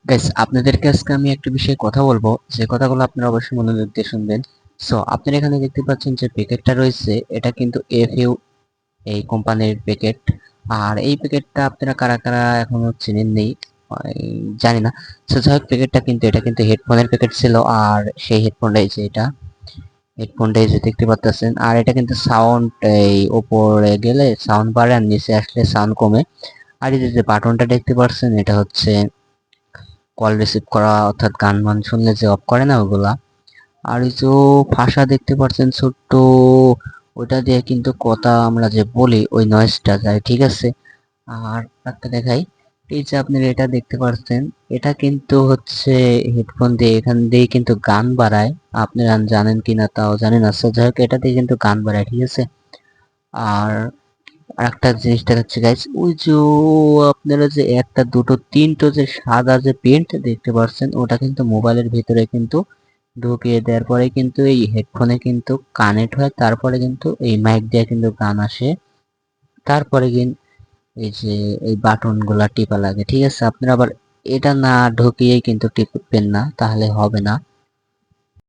Guys, আপনাদেরকে আজকে আমি একটা বিষয়ে কথা বলবো, যে কথাগুলো আপনারা অবশ্যই মনোযোগ দিয়ে শুনবেন। সো আপনারা এখানে দেখতে পাচ্ছেন যে প্যাকেটটা রয়েছে, এটা কিন্তু এফইউ এই কোম্পানির প্যাকেট। আর এই প্যাকেটটা আপনারা কারা কারা এখনো চেনেন নেই জানি না। সো যাই হোক, প্যাকেটটা কিন্তু এটা কিন্তু হেডফোনের প্যাকেট ছিল। আর সেই হেডফোনটা এই যে এটা হেডফোনটা এই যে দেখতে পাচ্ছেন। আর এটা কিন্তু সাউন্ড, এই উপরে গেলে সাউন্ড বাড়ে আর নিচে আসলে সাউন্ড কমে। আর এই যে বাটনটা দেখতে পাচ্ছেন, এটা হচ্ছে কল রিসিভ করা, অর্থাৎ গান মান শুনলে যে অফ করে না ওগুলা। আর এই যে ভাষা দেখতে পাচ্ছেন ছোট্ট, ওটা দিয়ে কিন্তু কথা আমরা যে বলি ওই নয়েজটা যায়, ঠিক আছে। আর একটা দেখাই, এই যে আপনারা এটা দেখতে পাচ্ছেন, এটা কিন্তু হচ্ছে হেডফোন দিয়ে, এখান দিয়ে কিন্তু গান বাড়ায়। আপনারা জানেন কিনা তাও জানেন না। সো যাই হোক, এটা দিয়ে কিন্তু গান বাড়ায়, ঠিক আছে। আর আরেকটা জিনিস দেখাচ্ছি গাইস, ওই যে আপনারা যে একটা দুটো তিনটো যে সাদা যে পেন্ট দেখতে পাচ্ছেন, ওটা কিন্তু মোবাইলের ভিতরে কিন্তু ঢুকিয়ে দেওয়ার পরে কিন্তু এই হেডফোনে কিন্তু কানেক্ট হয়, তারপরে কিন্তু এই মাইক দিয়ে কিন্তু গান আসে। তারপরে কিন্তু এই যে এই বাটন গুলা টিপা লাগে, ঠিক আছে। আপনারা আবার এটা না ঢুকিয়েই কিন্তু টিপবেন না, তাহলে হবে না।